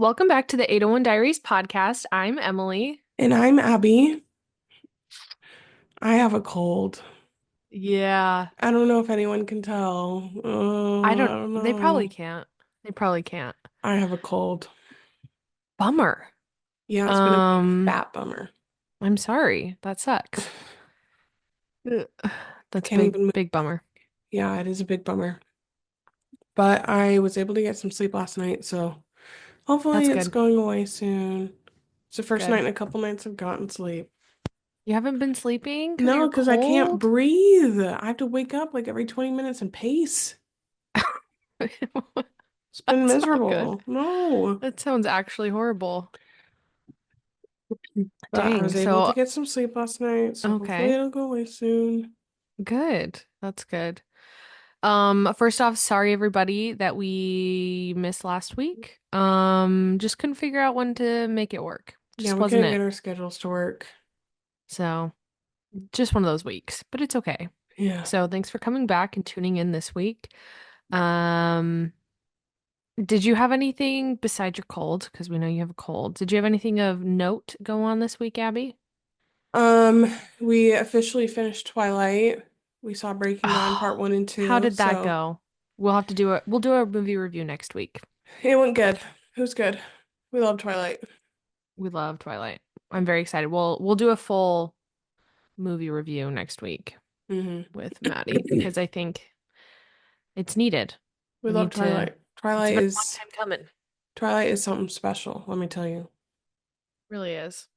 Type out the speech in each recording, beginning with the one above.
Welcome back to the 801 Diaries podcast. I'm Emily. And I'm Abby. I have a cold. Yeah, I don't know if anyone can tell. I don't they probably know. can't. They probably can't. I have a cold. Bummer. Yeah, it's been a big Um, fat bummer. I'm sorry. That sucks. Ugh. That's Can't big, even move. big bummer. Yeah, it is a big bummer. But I was able to get some sleep last night, so hopefully That's it's good. going away soon. It's the first night Good. in a couple nights I've gotten sleep. You haven't been sleeping because of No, your because I can't cold? breathe. I have to wake up like every 20 minutes and pace. It's been That's not good. miserable. No. That sounds actually horrible. But I Dang. was able to So, get some sleep last night, so hopefully okay. it'll go away soon. Good. That's good. First off, sorry everybody that we missed last week. Just couldn't figure out when to make it work. Yeah, Just we wasn't couldn't get it. our schedules to work. So, just one of those weeks, but it's okay. Yeah. So, thanks for coming back and tuning in this week. Um, did you have anything besides your cold? Because we know you have a cold. Did you have anything of note go on this week, Abby? We officially finished Twilight. We saw Breaking Dawn part Oh, one and how two, did that so go? We'll do a movie review next week. it went good. It was good. We love Twilight. We love Twilight. I'm very excited. We'll do a full movie review next week hmm with Maddie because I think it's needed. We We love need to, Twilight. it's been a long time coming. Twilight is something special, let me tell you. Really is.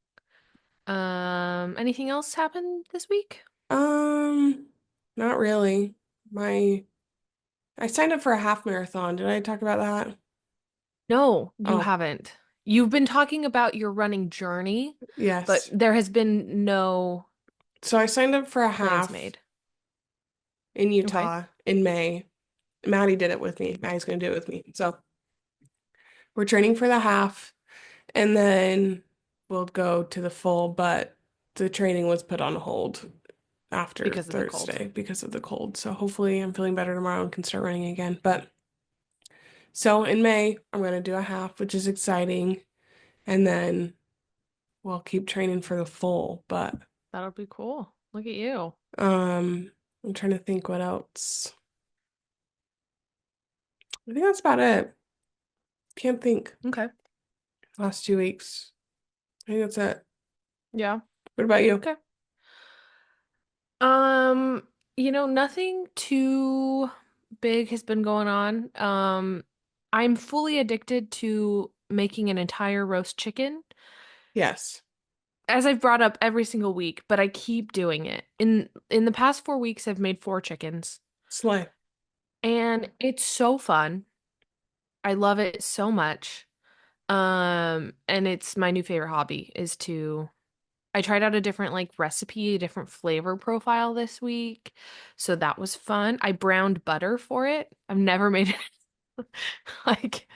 Anything else happened this week? Um, Not really. My I signed up for a half marathon. Did I talk about that? No, you Oh, haven't. You've been talking about your running journey, but yes. there has been no So I signed up for a plans half made. in Okay. Utah in May. Maddie did it with me. Maddie's gonna do it with me. So we're training for the half and then we'll go to the full, but the training was put on hold after Because of the cold. Thursday because of the cold. So hopefully I'm feeling better tomorrow and can start running again. But so in May, I'm gonna do a half, which is exciting, and then we'll keep training for the full. But That'll be cool. Look at you. I'm trying to think what else. I think that's about it. Can't think. Okay. Last 2 weeks. I think that's it. Yeah. What about you? Okay. Nothing too big has been going on. I'm fully addicted to making an entire roast chicken, Yes. as I've brought up every single week, but I keep doing it. In the past 4 weeks, I've made 4 chickens, Slay. and it's so fun. I love it so much. And it's my new favorite hobby is to I tried out a different like recipe, a different flavor profile this week. So that was fun. I browned butter for it. I've never made it like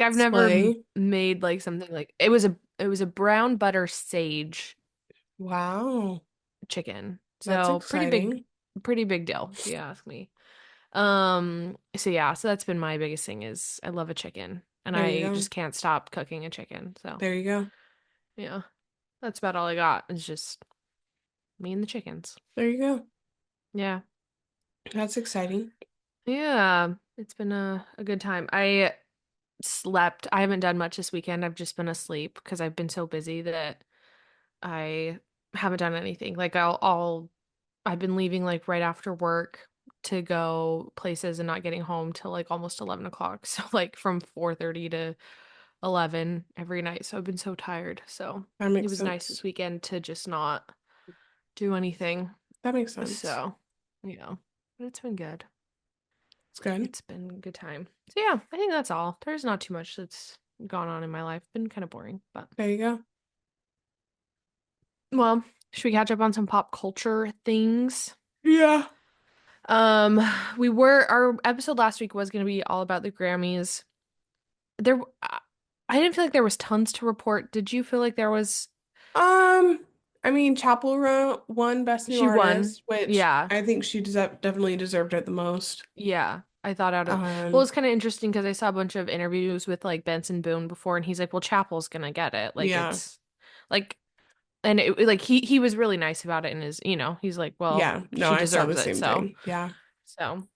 I've never Slay. made like something like it was a brown butter sage Wow. chicken. That's So exciting. pretty big deal if you ask me. So yeah, so that's been my biggest thing is I love a chicken and There you I go. just can't stop cooking a chicken. So, There you go. yeah. That's about all I got. It's just me and the chickens. There you go. Yeah. That's exciting. Yeah, it's been a good time. I slept. I haven't done much this weekend. I've just been asleep because I've been so busy that I haven't done anything. Like I've been leaving like right after work to go places and not getting home till like almost 11 o'clock. So like from 4:30 to 11 every night. So I've been so tired. So That it makes was nice this sense. weekend to just not do anything. That makes sense. So, yeah, but it's been good. It's good. It's been a good time. So yeah, I think that's all. There's not too much that's gone on in my life. Been kind of boring, but There you go. well, should we catch up on some pop culture things? Yeah. Um, our episode last week was going to be all about the Grammys. There, I didn't feel like there was tons to report. Did you feel like there was? Um, I mean, won Best New She won. Artist, which Yeah, I think she deserved, definitely deserved it the most. yeah. I thought out of well, Um, it's kind of interesting because I saw a bunch of interviews with like Benson Boone before, and he's like, "Well, Chapel's gonna get it. Like yeah, it's like." And like he was really nice about it in his, he's like, "Well, yeah, no, she I saw the deserves it." same So, thing. Yeah. so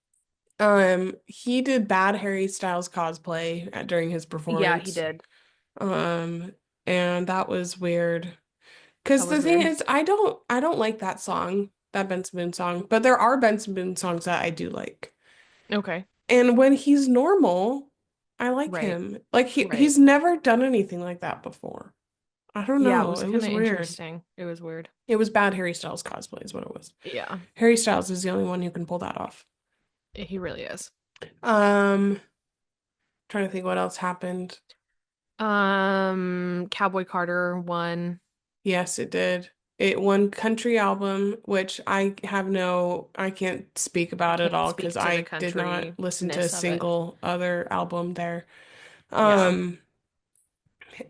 He did bad Harry Styles cosplay during his yeah, he performance. did. Um, and that was weird. That Because the was thing weird. is, I don't like that song, that Benson Boone song, but there are Benson Boone songs that I do like. Okay. And when he's normal, I like Right. him. Like Right. he's never done anything like that before. I don't Yeah, it know. was It kind was of weird. interesting. It was weird. It was bad Harry Styles cosplay is what it was. Yeah, Harry Styles is the only one who can pull that off. he really is. Um, Trying to think what else happened. Cowboy Carter won. Yes, it did. It won country album, which I can't speak You about it can't all because speak to the I did not listen to a countryness of it. single other album there. Yeah. Um,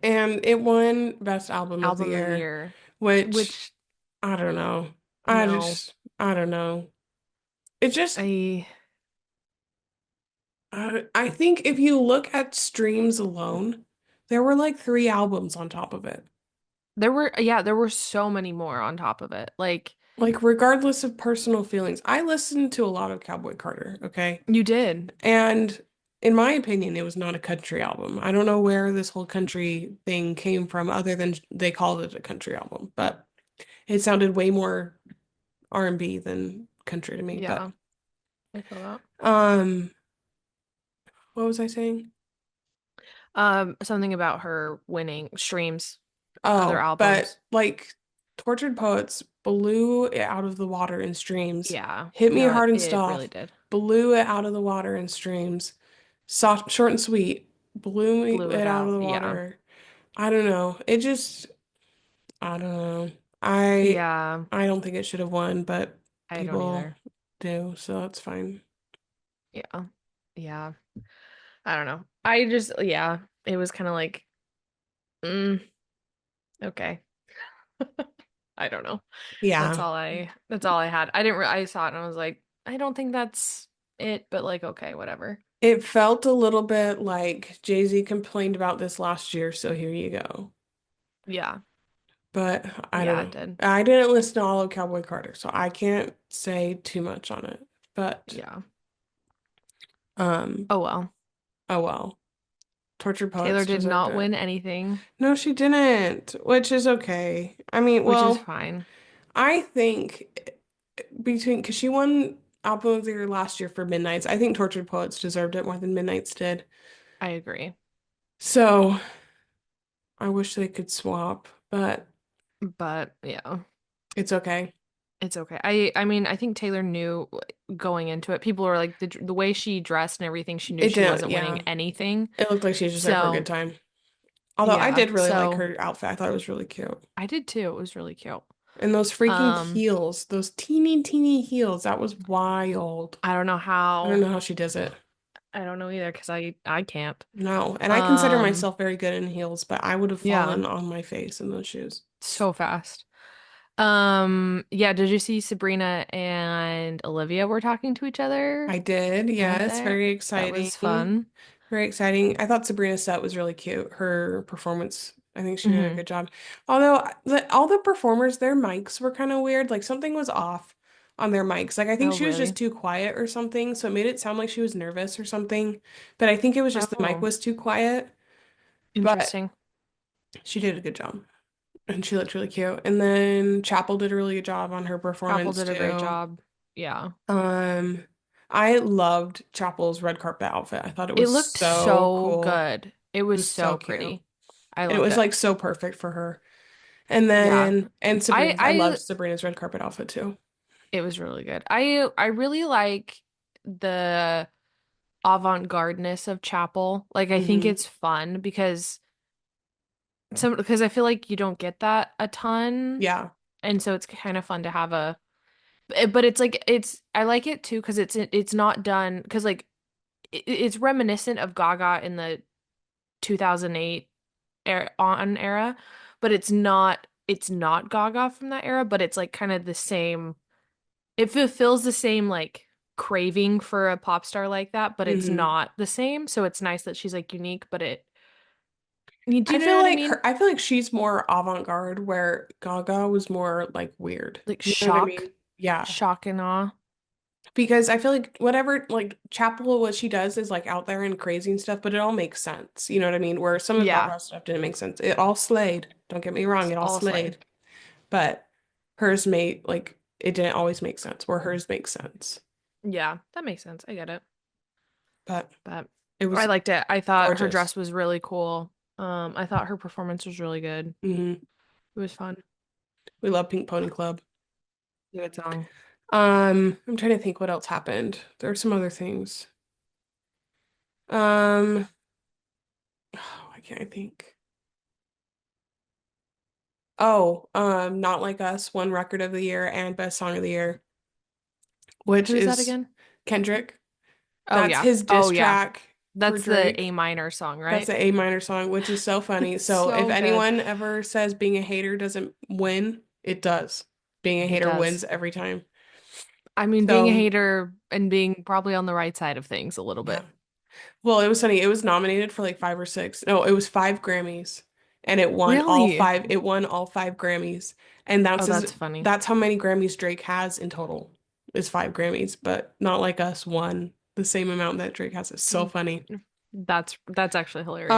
and it won Best Album of the Album of the Year, year, which which I don't know. no, I don't know. It just, I I think if you look at streams alone, there were like three albums on top of it. there were so many more on top of it. Like Like, regardless of personal feelings, I listened to a lot of Cowboy Carter, okay? you did. And in my opinion, it was not a country album. I don't know where this whole country thing came from other than they called it a country album, but it sounded way more R&B than country to me. But Yeah, I feel that. um what was I saying? Something about her winning streams, other Oh, but albums. like Tortured Poets blew it out of the water in streams. Yeah. Hit Me No, Hard and it really Stuff did. blew it out of the water in streams. Soft, Short and Sweet blew Blew it it out of out. the Yeah. water. I don't know. It just I don't know. I Yeah, I don't think it should have won, but I don't people either. do, so that's fine. Yeah. Yeah. I don't know. I just, yeah, it was kind of like, mm, okay. I don't know. Yeah. That's all I had. I saw it and I was like, I don't think that's it, but like, okay, whatever. It felt a little bit like Jay-Z complained about this last year, so here you go. Yeah. But I don't Yeah, it know. did. I didn't listen to all of Cowboy Carter, so I can't say too much on it. But Yeah. um Oh well. oh well. Tortured Taylor Poets did deserved not it. win anything, No, she didn't, which is okay. I mean, which is well, fine. I think between because she won Album of the Year last year for Midnights. I think Tortured Poets deserved it more than Midnights did. I agree. So I wish they could swap, but But yeah, it's okay. it's okay. I mean, I think Taylor knew going into it. People were like the way she dressed and everything, she knew It she didn't, wasn't winning yeah. anything. It looked like she was just there for a good So, time. Although I yeah. did really like So her outfit. I thought it was really cute. I did too. It was really cute. And those freaking Um, heels, those teeny, teeny heels, that was wild. I don't know I don't how. know how she does it. I don't know either because I can't. No. And I consider Um, myself very good in heels, but I would have yeah, fallen on my face in those shoes. so fast. Yeah, did you see Sabrina and Olivia were talking to each other I did, at yes. that? Very That was exciting. fun. Very exciting. I thought Sabrina's set was really cute. Her performance, I think she did a Hmm. good job. Although all the performers, their mics were kind of weird. Like something was off on their mics. Like I think Oh, she was just really? too quiet or something, so it made it sound like she was nervous or something. But I think it was just the mic Oh, was too quiet. But interesting. she did a good job. And she looked really cute. And then Chapel did a really good job on her Chapel performance did a great too. job. Yeah. Um, I loved Chapel's red carpet outfit. I thought it It was looked so so cool. good. It It was was so so cute. pretty. I And it loved was it. like so perfect for her. And Yeah. then I I loved Sabrina's red carpet outfit too. it was really good. I really like the avant-gardeness of Chapel. Like I think Hmm. it's fun because I feel like you don't get that a ton. Yeah. And so it's kind of fun to have but it's like I like it too because it's not done because like it's reminiscent of Gaga in the 2008 era, but it's not Gaga from that era, but it's like kind of the same. It fulfills the same like craving for a pop star like that, but it's Hmm. not the same. So it's nice that she's like unique, but do I you feel know what I like mean? I feel like she's more avant-garde where Gaga was more like weird. Like You know what I mean? Yeah. shock and awe. Because I feel like whatever like Chapel what she does is like out there and crazy and stuff, but it all makes sense. You know what I mean? Where some of Yeah, Gaga's stuff didn't make sense. It all slayed. Don't get me wrong, it's it all all slay. slayed. But hers made like it didn't always make sense, where hers makes sense. Yeah, that makes sense. I get it. But But it I was liked it. I thought her gorgeous. dress was really cool. I thought her performance was really good. Hmm. It was fun. We love Pink Pony Club. Good song. I'm trying to think what else happened. There are some other things. Um, why can't I think? Oh, Not Like Us won Record of the Year and Best Song of the Year, which Who is that is again? Kendrick. Oh That's yeah. his Oh diss yeah. track for That's the A Drake. minor song, That's right? the A minor song, which is so funny. It's So if so good. anyone ever says being a hater doesn't win, it does. Being a It hater does. wins every time. I mean, being a So, hater and being probably on the right side of things a little yeah. bit. Well, it was funny. It was nominated for like five or six. No, it was five Grammys, and it won all Really? five. It won all five Grammys, and Oh, that's funny. that's how many Grammys Drake has in total. Is five Grammys, but Not Like Us won the same amount that Drake has. It's so Mm. funky. That's actually hilarious.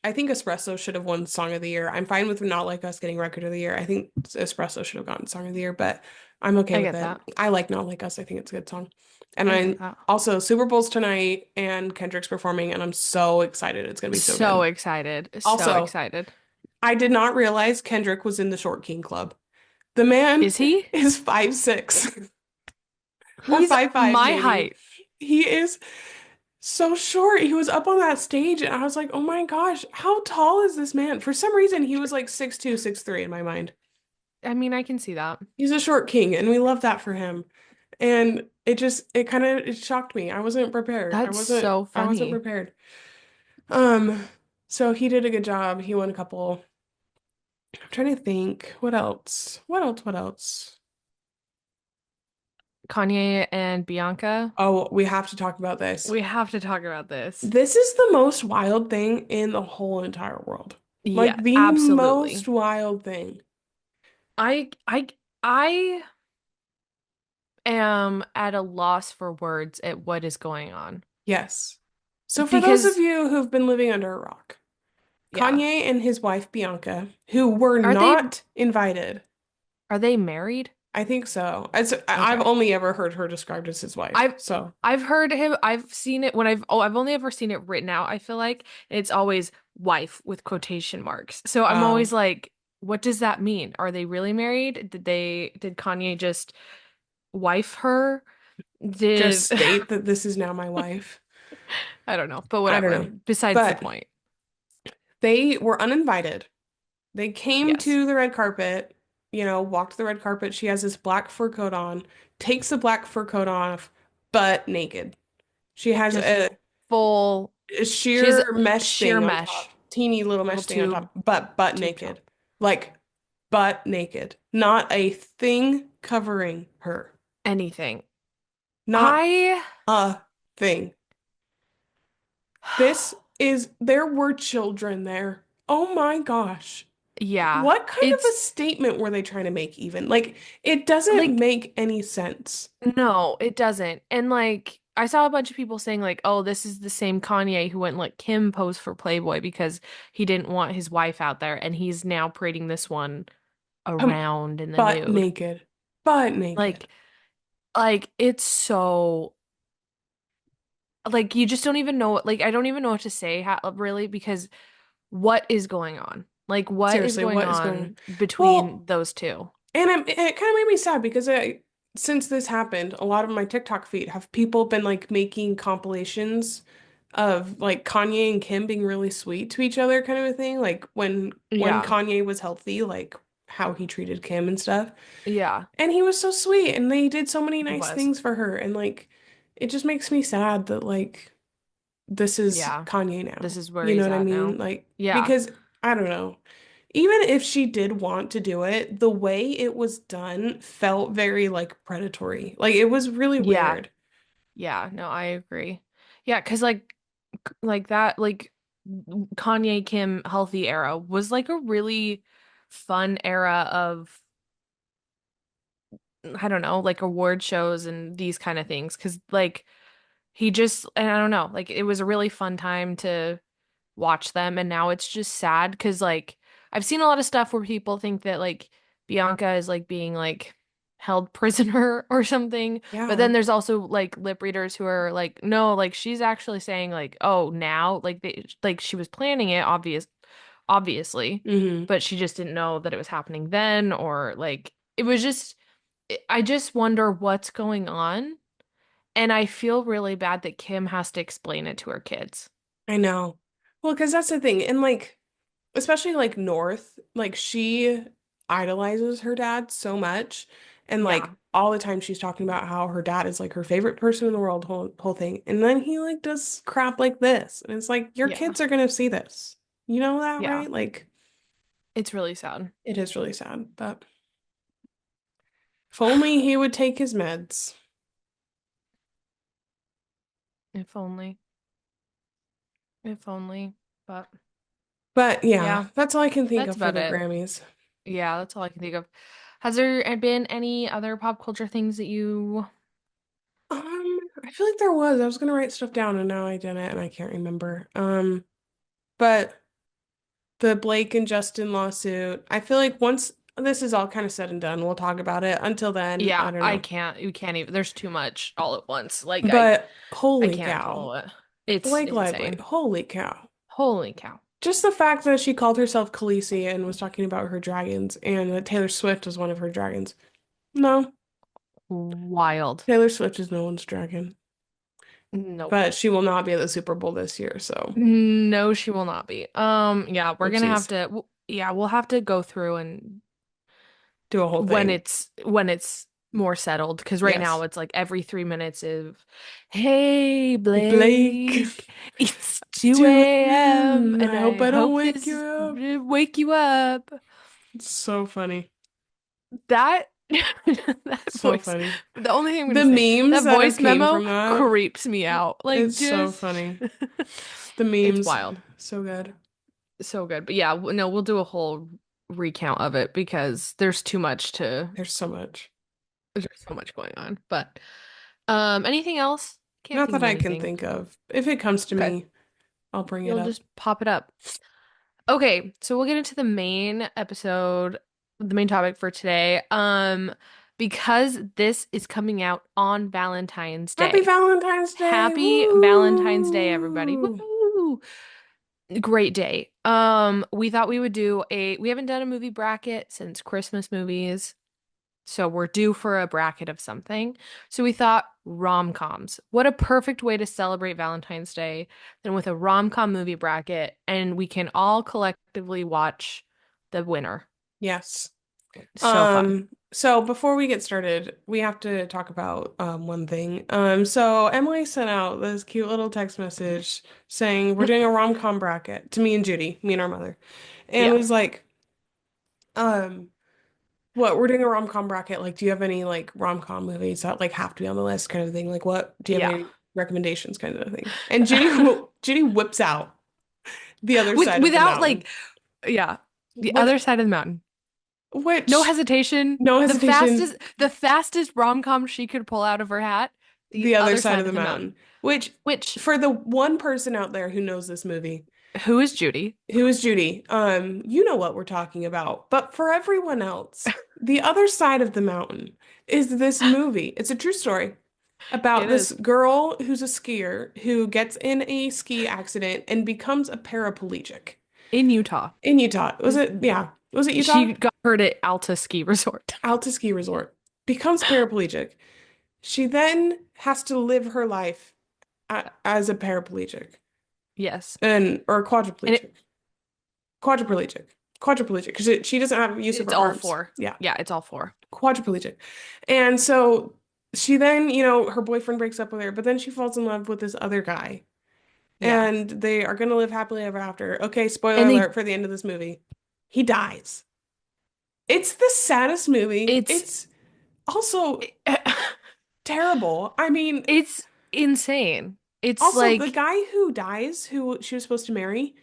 I think Espresso should have won Song of the Year. I'm fine with Not Like Us getting Record of the Year. I think Espresso should have gotten Song of the Year, but I'm okay I with get it. that. I like Not Like Us. I think it's a good song. And I get I'm that. also Super Bowl's tonight and Kendrick's performing, and I'm so excited. It's gonna be so So good. excited. So Also, excited. I did not realize Kendrick was in the Short King Club. The man Is he? is 5'6" or He's 5'5" my maybe. height. He is so short. He was up on that stage and I was like, "Oh my gosh, how tall is this man?" For some reason, he was like 6'2", 6'3" in my mind. I mean, I can see that. He's a short king and we love that for him. And it kind of it shocked me. I wasn't prepared. That's so I wasn't funny. prepared. Um so he did a good job. He won a couple. I'm trying to think. What else? What else? What else? Kanye and Bianca. Oh, we have to talk about this. We have to talk about this. This is the most wild thing in the whole entire world. Yeah, Like the most absolutely. wild thing. I I I am at a loss for words at what is going on. Yes. So for those of Because you who've been living under a rock, yeah. Kanye and his wife Bianca, who were Are they not invited, are they married? I think so. I've Okay. only ever heard her described as his wife. I've So, I've heard him, I've seen it when I've only ever seen it written out, I feel like. It's always wife with quotation marks. So I'm uh, always like, what does that mean? Are they really married? Did Kanye just wife her? just Did state that this is now my wife. I don't know, but I don't whatever. know. Besides the But point. they were uninvited. They came Yes. to the red carpet, walked the red carpet. She has this black fur coat on, takes the black fur coat off, butt naked. She has Just full a she's sheer mesh sheer thing on mesh, top, teeny little little mesh thing on top, tube but butt tube top. naked. Like butt naked. Not a thing covering her. Anything. Not I a thing. There were children there. Oh my gosh. yeah. What kind of a It's statement were they trying to make even? Like, it doesn't like make any sense. no, it doesn't. And like I saw a bunch of people saying like, "Oh, this is the same Kanye who wouldn't let Kim pose for Playboy because he didn't want his wife out there and he's now parading this one Um, around in the butt nude." naked. Butt naked. Like it's so like you just don't even know like I don't even know what to say really because what is going on? Like what is Seriously, going what is going on? on between Well, those two? and it kind of made me sad because since this happened, a lot of my TikTok feed have people been like making compilations of like Kanye and Kim being really sweet to each other, kind of a thing. Like when Yeah. Kanye was healthy, like how he treated Kim and stuff. Yeah, And he was so sweet, and they did so many he nice was. things for her, and like it just makes me sad that like this is Yeah. Kanye This now. is where You know he's what I at mean? now. Like Yeah. because I don't know. even if she did want to do it, the way it was done felt very like predatory. Like it was really Yeah. weird. Yeah, no, I agree. Yeah, 'cause like that Kanye Kim healthy era was like a really fun era of I don't know, like award shows and these kind of things 'cause like he just and I don't know, like it was a really fun time to watch them and now it's just sad because like I've seen a lot of stuff where people think that like Bianca is like being like held prisoner or something but Yeah. then there's also like lip readers who are like no like she's actually saying like oh now like she was planning it obviously Hmm. but she just didn't know that it was happening then or like it was just I just wonder what's going on and I feel really bad that Kim has to explain it to her kids. I know. Well, because that's the thing. And like, especially like North, like she idolizes her dad so much. And like Yeah. all the time she's talking about how her dad is like her favorite person in the world, whole thing. And then he like does crap like this. And it's like, your Yeah. kids are gonna see this. You know that, Yeah. right? Like, It's really sad. it is really sad. But if only he would take his meds. If only. If only. But But yeah, yeah, that's all I can think that's of for about the it. Grammys. Yeah, that's all I can think of. Has there been any other pop culture things that you I feel like there was. I was gonna write stuff down and now I didn't and I can't remember. But the Blake and Justin lawsuit, I feel like once this is all kind of said and done, we'll talk about it. Until then, Yeah, I don't I know. can't you can't even there's too much all at once. Like But I holy can't cow. follow it. It's Blake Lively, insane. holy cow. Holy cow. Just the fact that she called herself Khaleesi and was talking about her dragons and that Taylor Swift was one of her dragons. No, Wild. Taylor Swift is no one's dragon. Nope. But she will not be at the Super Bowl this year, so No, she will not be. Yeah, we're gonna have whoopsies. to yeah, we'll have to go through and Do a whole when thing. it's more settled because right now Yes. it's like every 3 minutes of hey Blake, Blake it's it's 2 2 a.m. a.m. and I hope I I don't hope wake you this up. wake you up It's so funny. that that So voice funny. the only thing I'm gonna The say memes that that have voice came memo from that, creeps me out like it's so just funny. The it's memes, wild so good. so good but yeah no we'll do a whole recount of it because There's so much. there's so much going on but anything else? Can't Not think that of I can anything. think of. If it comes to Okay. me, I'll bring it You'll up. just pop it up. Okay, so we'll get into the main episode, the main topic for today. Because this is coming out on Valentine's Happy Day. Valentine's Day! Happy Valentine's Day, everybody. Woo! Woo! Great day. We thought we would do we haven't done a movie bracket since Christmas movies. So we're due for a bracket of something. So we thought rom-coms. What a perfect way to celebrate Valentine's Day than with a rom-com movie bracket, and we can all collectively watch the winner. Yes. So fun. So before we get started, we have to talk about one thing. So Emily sent out this cute little text message saying we're doing a rom-com bracket to me and Judy, me and our mother. And Yeah. was like, um, what, we're doing a rom-com bracket. Like, do you have any like rom-com movies that like have to be on the list kind of thing? Like what do you have Yeah. any recommendations kind of thing? And Judy Judy whips out the other With side of the without mountain. like yeah, the What other side of the mountain. No which hesitation. no The hesitation. fastest rom-com she could pull out of her hat, the The other other side of side the of the mountain. mountain. Which, Which for the one person out there who knows this movie, who is Judy? who is Judy, you know what we're talking about. But for everyone else, the other side of the mountain is this movie. It's a true story about It this is. girl who's a skier who gets in a ski accident and becomes a paraplegic In Utah. in Utah. Was This it? Yeah. Was it Utah? she got hurt at Alta Ski Resort. Alta Ski Resort. Becomes paraplegic. She then has to live her life as a paraplegic. Yes. And or And it, quadriplegic, quadriplegic, because she doesn't have use of it's her all arms. four. Yeah, Yeah, it's all four. quadriplegic. And so she then, her boyfriend breaks up with her, but then she falls in love with this other guy, Yeah. and they are going to live happily ever after. Okay, spoiler And they alert for the end of this movie. He dies. It's the saddest movie. It's It's also terrible. I mean, it's insane. It's also the like, guy who dies, who she was supposed to marry,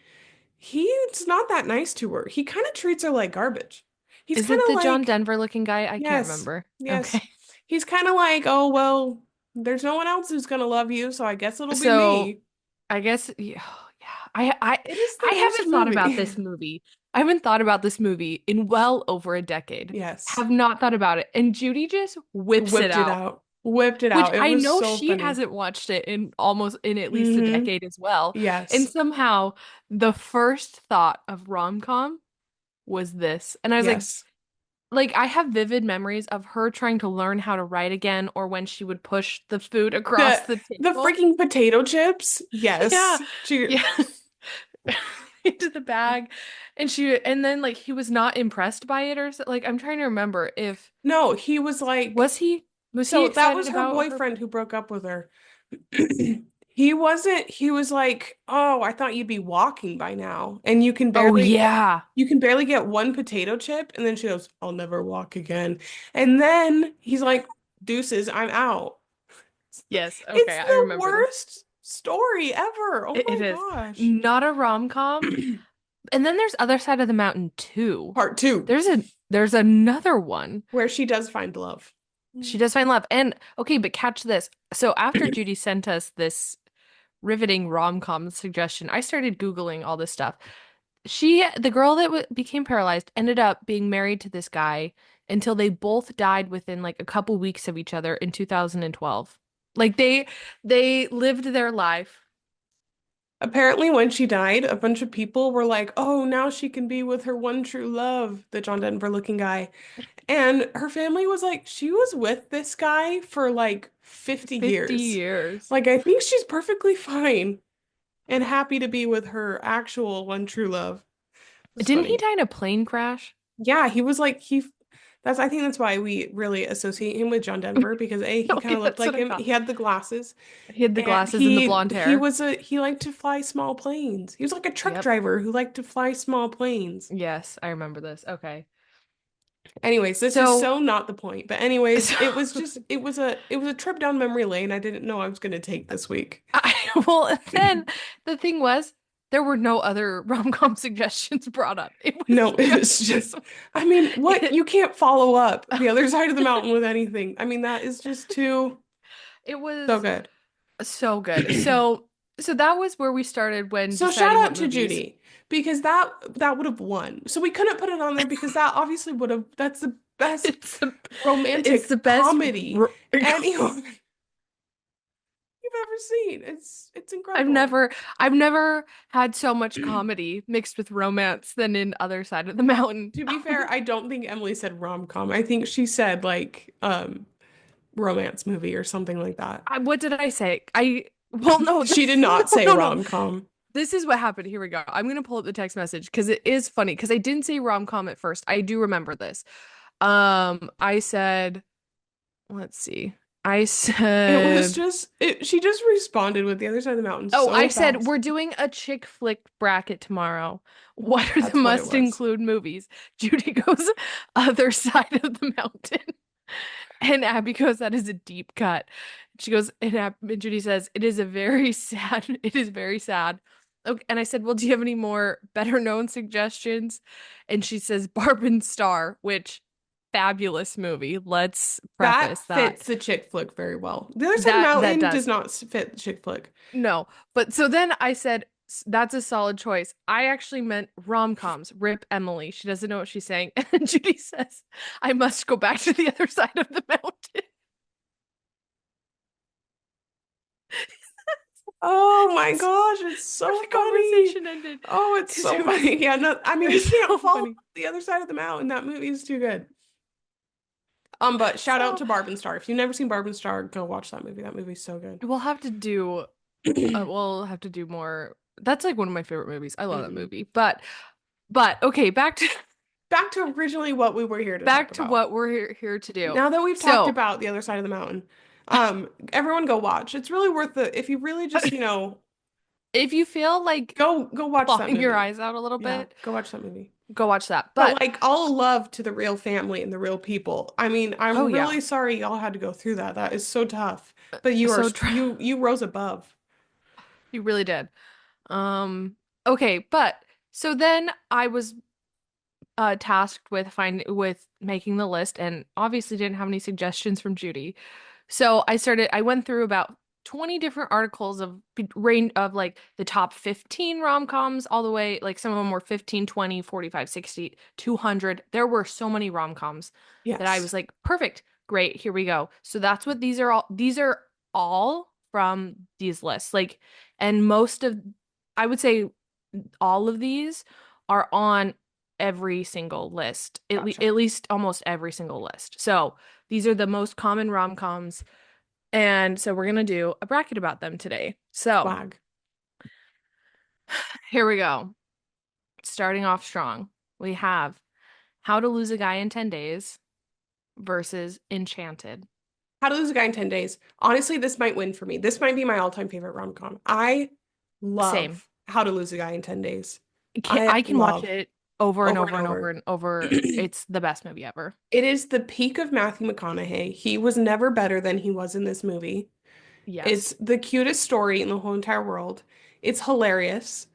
he's not that nice to her. He kind of treats her like garbage. He's is kind it of the John like, Denver looking guy? I can't yes, remember. yes. Okay. He's kind of like, oh, well, there's no one else who's gonna love you, so I guess it'll be So me. I guess yeah, yeah. I I It is the I worst haven't thought about movie. this movie. I haven't thought about this movie in well over a decade. Yes. Have not thought about it. And Judy just whips it Whipped it out, out. Whipped it which out. It I was know so she funny. hasn't watched it in at least a Hmm. decade as well. And Yes. somehow the first thought of rom-com was this. And I was Yes. like I have vivid memories of her trying to learn how to write again or when she would push the food across The the the table. freaking potato chips. Yeah. Yes. She Yeah. Into the bag. And then like he was not impressed by it or so, like I'm trying to remember if No, he was like, was he was he so that excited was her about her. boyfriend who broke up with her. He wasn't, he was like, "Oh, I thought you'd be walking by now." And Oh yeah. you can barely get one potato chip, and then she goes, "I'll never walk again." And then he's like, "Deuces, I'm out." Yes. It's Okay, I the remember this. worst story ever. Oh It my is gosh. not a rom-com. And then there's Other Side of the Mountain too. Part two, There's another one. where she does find love. She does find love. And okay, but catch this. So after Judy sent us this riveting rom-com suggestion, I started Googling all this stuff. The girl that w became paralyzed, ended up being married to this guy until they both died within like a couple weeks of each other in 2012. Like they lived their life. Apparently, when she died, a bunch of people were like, "Oh, now she can be with her one true love, the John Denver looking guy." And her family was like, "She was with this guy for like 50 50 years. years. Like, I think she's perfectly fine and happy to be with her actual one true love." It's Didn't he funny. die in a plane crash? Yeah, he was like, that's, I think that's why we really associate him with John Denver because A, he kind of Okay, looked that's what like I him. thought. He had the glasses. He had the And glasses and the blonde hair. he liked to fly small planes. He was like a truck Yep. driver who liked to fly small planes. Yes, I remember this. Okay. Anyways, this is So, so not the point. But anyways, so it was a trip down memory lane I didn't know I was gonna take this week. well, then the thing was, there were no other rom-com suggestions brought up. It was No, it was just this just, one. I mean, what, It, you can't follow up the other side of the mountain with anything. I mean, that is just too it so was good. so good. So that was where we started when So shout deciding what out to movies. Judy because that would have won. So we couldn't put it on there because that obviously would have, that's the best It's the it's the romantic best. comedy anyone you've ever seen. It's I've incredible. never I've never had so much comedy mixed with romance than in Other Side of the Mountain. To be fair, I don't think Emily said rom-com. I think she said like romance movie or something like that. What did I say? I well no She did no not say no no. rom-com. This is what happened. Here we go. I'm gonna pull up the text message because it is funny because I didn't say rom-com at first. I do remember this. I said, let's see. I It was said, just she just responded with the other side of the mountain oh, I so said fast. we're doing a chick flick bracket tomorrow. What are the That's what it must was. include movies? Judy goes, Other Side of the Mountain. And Abby goes, that is a deep cut. She goes, and Judy says, it is a very sad, it is very sad. Okay, and I said, well, do you have any more better known suggestions? And she says, Barb and Star, which fabulous movie. Let's That preface that. fits the chick flick very well. The other side of the That mountain does does. not fit the chick flick. No. But so then I said, that's a solid choice. I actually meant rom-coms. Rip Emily. She doesn't know what she's saying. And then Judy says, I must go back to the other side of the mountain. Oh my That's gosh, it's where so the funny. conversation ended. Oh, it's Because so it was funny. Yeah, no, I it mean, you was can't so follow funny. the other side of the mountain. That movie is too good. But shout out So to Barb and Star. If you've never seen Barb and Star, go watch that movie. That movie's so good. we'll have to do we'll have to do more. That's like one of my favorite movies. I love that Mhm. movie. But okay, Back to originally what we were here to talk back to about. what we're here to do. Now that we've talked So, about the other side of the mountain, everyone go watch. It's really worth it if you really just, if you feel like Go watch that bawling your movie. eyes out a little Yeah, bit, go watch that movie. go watch that. But But like all love to the real family and the real people. I mean, oh I'm yeah, really sorry y'all had to go through that. That is so tough. But you are so true. you rose above. You really did. Okay, but so then I was tasked with making the list and obviously didn't have any suggestions from Judy. So I went through about 20 different articles of range of like the top 15 rom-coms all the way, like some of them were 15, 20, 45, 60, 200. There were so many rom-coms that I Yes. was like, perfect, great, here we go. So that's what these are all from these lists. Like, and most of, I would say all of these are on every single list, Gotcha. at least almost every single list. So these are the most common rom-coms, and so we're gonna do a bracket about them today. So Flag. here we go. Starting off strong, we have How to Lose a Guy in 10 Days versus Enchanted. How to Lose a Guy in 10 Days. Honestly, this might win for me. This might be my all-time favorite rom-com. I Same. love How to Lose a Guy in 10 Days. I I can watch love it over and over over and and over over. and over. It It's the best movie ever. is the peak of Matthew McConaughey. He was never better than he was in this movie. It's Yes. the cutest story in the whole entire world. It's hilarious.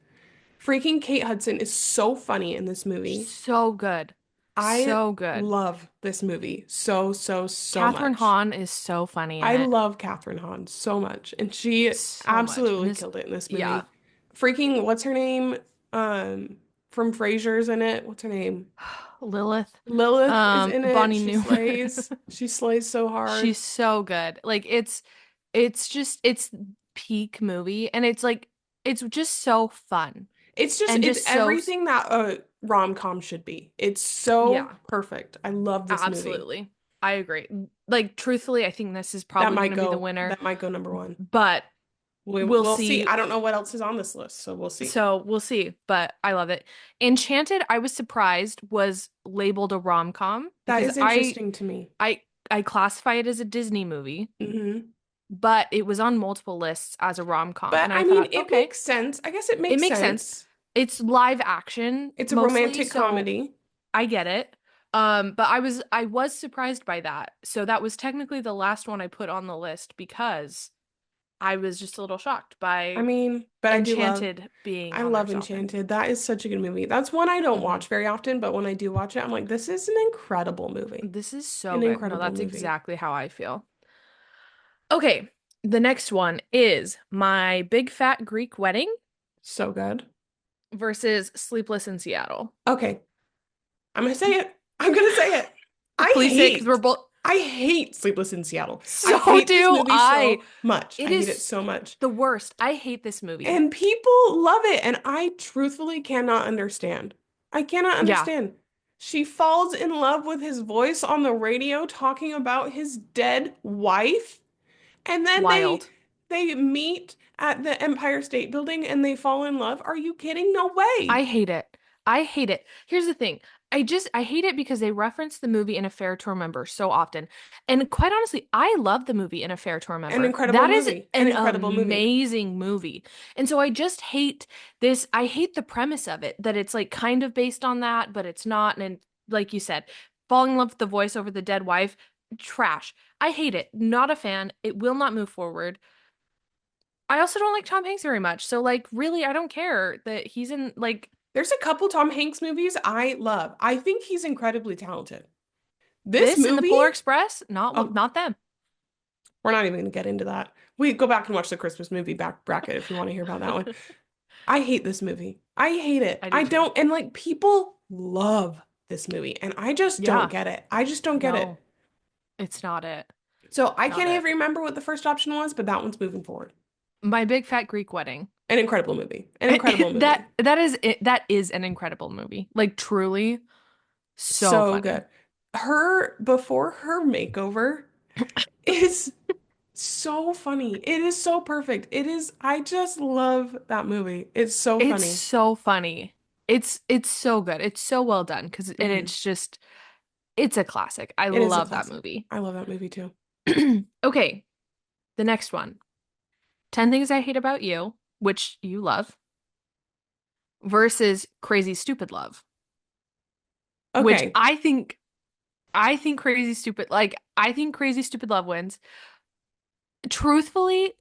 Freaking Kate Hudson is so funny in this movie. So good. I So good. love this movie so, so, so Catherine much. Hahn is so funny in I it. love Katherine Hahn so much, and she So much. And absolutely this, killed it in this yeah. movie. Freaking, what's her name? From Frasier's in it. What's her name? Lilith, Lilith is in it. Bonnie She Newman. slays. She slays so hard. She's so good. Like it's peak movie and it's just so fun and It's just everything that a rom-com should be. It's so yeah, perfect. I love this movie. absolutely. I agree. Like truthfully, I think this is probably going to be the winner, That might go number one. but we'll We'll see. see. I don't know what else is on this list, so we'll see. So we'll see, but I love it. Enchanted, I was surprised was labeled a rom-com That because is interesting to me. I classify it as a Disney movie, Hmm. but it was on multiple lists as a rom-com, But and I I mean, thought, it okay, makes sense. I guess it it makes makes sense. sense. It's live action It's a mostly, romantic so comedy. I get it. But I was surprised by that. So that was technically the last one I put on the list because I was just a little shocked I by mean, but Enchanted being I on there love so often. Enchanted. That is such a good movie. That's one I don't Hmm. watch very often, but when I do watch it, I'm like, this is an incredible movie. This is so An good. No, incredible that's movie. exactly how I feel. Okay, the next one is My Big Fat Greek Wedding So good. versus Sleepless in Seattle. Okay, I'm gonna say it. I'm gonna say it. Please say it because we're both I hate Sleepless in Seattle. I so hate this do movie I. so much. I It hate it is so much. the worst. I hate this movie. And people love it, and I truthfully cannot understand. I cannot Yeah, understand. She falls in love with his voice on the radio talking about his dead wife, and then wild. they meet at the Empire State Building and they fall in love. Are you kidding? No way. I hate it. I hate it. Here's the thing. I hate it because they reference the movie In a Fair to Remember so often. And quite honestly, I love the movie In a Fair to An Remember. incredible That is movie. An an incredible movie. amazing movie. And so I just hate this. I hate the premise of it, that it's like kind of based on that, but it's not. And like you said, falling in love with the voice over the dead wife, trash. I hate it. Not a fan. It will not move forward. I also don't like Tom Hanks very much. So like really, I don't care that he's in like There's a couple Tom Hanks movies I love. I think he's incredibly talented. This this in the movie, Polar Express, not oh, not them. we're not even going to get into that. We go back and watch the Christmas movie back bracket if you want to hear about that one. I hate this movie. I hate it. I do I too. don't, and like people love this movie, and I just don't Yeah. get it. I just don't get it. No, it's not it. So I Not can't it. even remember what the first option was, but that one's moving forward. My Big Fat Greek Wedding. An incredible movie. An incredible movie. That is it. That is an incredible movie. Like truly so So good. funny. Her before her makeover is so funny. It is so perfect. It is, I just love that movie. It's so It's funny. so funny. It's so good. It's so well done because and Hmm. it's just it's a classic. I It is a love that classic. movie. I love that movie too. Okay, the next one. 10 Things I Hate About You which you love, versus Crazy Stupid Love, which Okay. I think I think Crazy Stupid Love wins. Truthfully,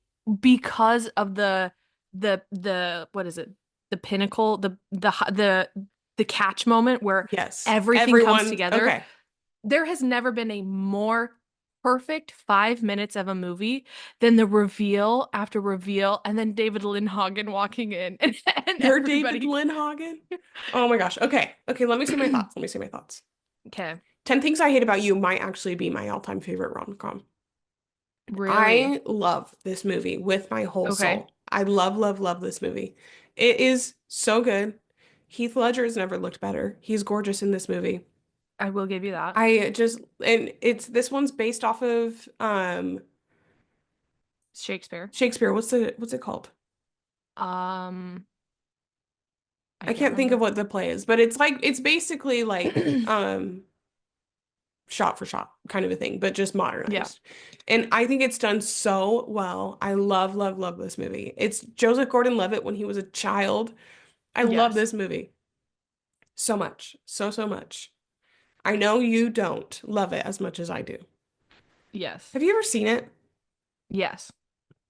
because of the what is it? The pinnacle, the catch moment where Yes. everything comes Everyone. together. Okay. There has never been a more perfect 5 minutes of a movie than the reveal after reveal, and then David Lindhagen walking in and You're David everybody. Lindhagen? Oh my gosh. Okay. Okay. Let me say my thoughts. Let me say my thoughts. Okay, 10 Things I Hate About You might actually be my all-time favorite rom-com. really? I love this movie with my whole Okay, soul. I love, love, love this movie. It is so good. Heath Ledger has never looked better. He's gorgeous in this movie. I will give you that. I just, and it's this one's based off of Shakespeare. Shakespeare. What's it called? Um, I I can't can't think of remember. what the play is, but it's basically like shot for shot kind of a thing, but just Yeah. modernized. And I think it's done so well. I love, love, love this movie. It's Joseph Gordon-Levitt when he was a child. I love Yes. this movie so much. So, so much. I know you don't love it as much as I do. Yes. Have you ever seen it? Yes.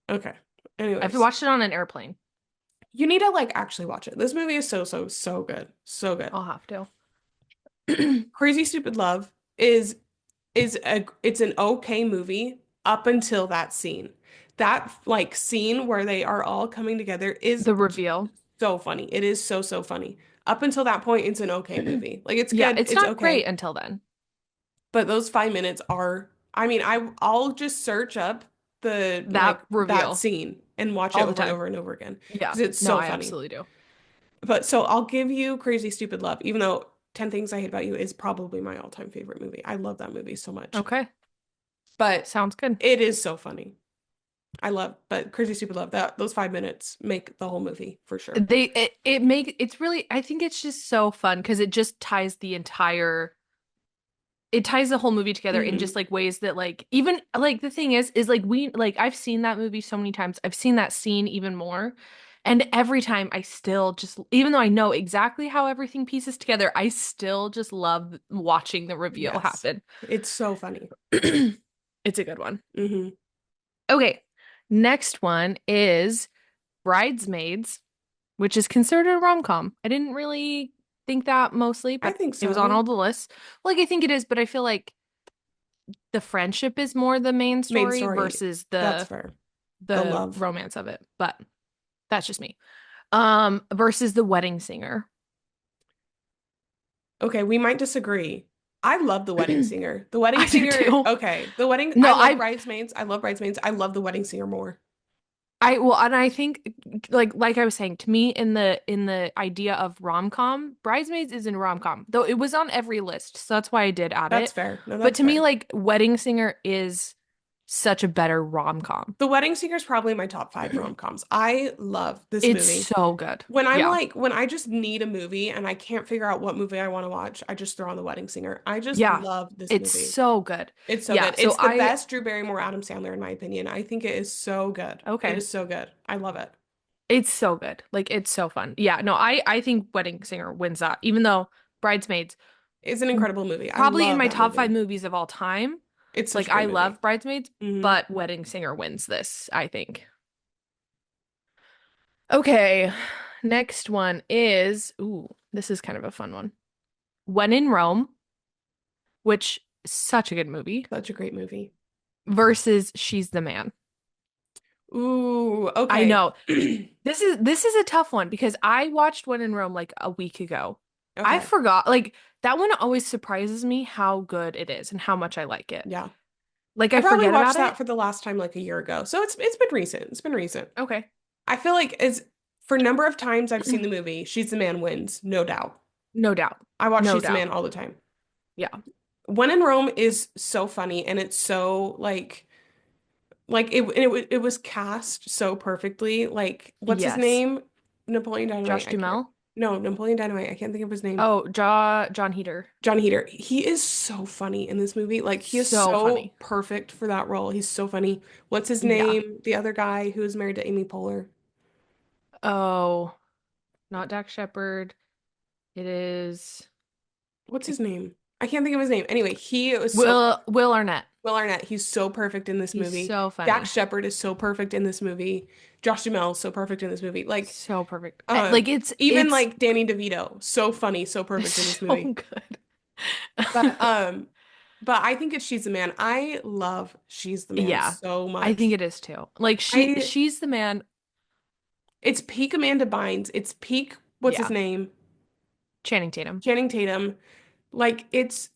Okay. I've Anyways, watched it on an airplane. you need to like actually watch it. This movie is so, so, so good. So good. I'll have to. Crazy Stupid Love it's an okay movie up until that scene. That like scene where they are all coming together is The reveal. so funny. It is so so funny. Up until that point, it's an okay movie. Like it's Yeah, good, it's it's not great okay. until then. But those 5 minutes are, I mean, I'll just search up the That like that reveal scene and watch it all the over and time. over and over again Yeah. because it's No, so I funny. absolutely do. But so I'll give you Crazy Stupid Love, even though 10 Things I Hate About You is probably my all-time favorite movie. I love that movie so much. Okay. But Sounds good. it is so funny. But Crazy Stupid Love, that those 5 minutes make the whole movie for sure. It's really I think it's just so fun because it ties the whole movie together in just Hmm. like ways that like even like the thing is like we like I've seen that movie so many times. I've seen that scene even more. And every time I still just even though I know exactly how everything pieces together, I still just love watching the reveal Yes. happen. It's so funny. It's a good one. Hmm. Okay. Next one is Bridesmaids, which is considered a rom-com. I didn't really think that mostly, I but think it was on so. all the lists. Like I think it is, but I feel like the friendship is more the main Main story story. versus That's the fair. The the love. romance of it. But that's just me. Versus The Wedding Singer. Okay, we might disagree. I love The Wedding Singer. The Wedding I do Singer, too. okay. The Wedding, I No, love Bridesmaids. I love Bridesmaids. I love The Wedding Singer more. and I think like I was saying, to me in the idea of rom-com, Bridesmaids is in rom-com, though it was on every list, so that's why I did add That's it. fair. No, But that's to me, fair. like Wedding Singer is such a better rom-com. The Wedding Singer is probably my top five rom-coms. I love this It's movie. so good. Yeah. When I just need a movie and I can't figure out what movie I want to watch, I just throw on The Wedding Singer. I just Yeah. love this It's movie. so good. It's so Yeah. good. So It's the I best Drew Barrymore Adam Sandler in my opinion. I think it is so good. It okay. is so good. I love it. It's so good. Like it's so fun. Yeah, no, I think Wedding Singer wins that, even though Bridesmaids It's an incredible movie. I probably in love my that top five movie. movies of all time. It's such Like a great I love movie. Bridesmaids, Hmm. but Wedding Singer wins this, I think. Okay, next one is this is kind of a fun one. When in Rome, which is such a good movie, Such a great movie. versus She's the Man. Ooh, I okay. know. This is a tough one because I watched When in Rome like a week ago. I Okay. forgot like that one always surprises me how good it is and how much I like it. Yeah. Like I I probably forget watched about that it. for the last time like a year ago. So it's been recent. It's been recent. Okay. I feel like as for number of times I've seen the movie, She's the Man wins, no doubt. No doubt. I watch No She's the Man doubt. all the time. Yeah. When in Rome is so funny and it's so it was cast so perfectly. Like what's his Yes. name? Napoleon Dynamite. Josh I can't. Duhamel. No, Napoleon Dynamite. I can't think of his name. Oh, John Heater. John Heater. He is so funny in this movie. Like he is So so funny. perfect for that role. He's so funny. What's his Yeah. name? The other guy who is married to Amy Poehler. Oh, not Dak Shepard. It is What's it, his name? I can't think of his name. Anyway, he was so Will Arnett. Will Arnett. He's so perfect in this He's movie. so Dax funny. Shepard is so perfect in this movie. Josh Duhamel is so perfect in this movie. Like, So perfect. um, Like it's even it's like Danny DeVito, so funny, so perfect in this so movie. good. But but I think it's She's the Man. I love She's the Man Yeah, so I think much. it is too. Like I she's the man. It's peak Amanda Bynes. It's peak what's his Yeah, name? Channing Tatum. Channing Tatum. Like it's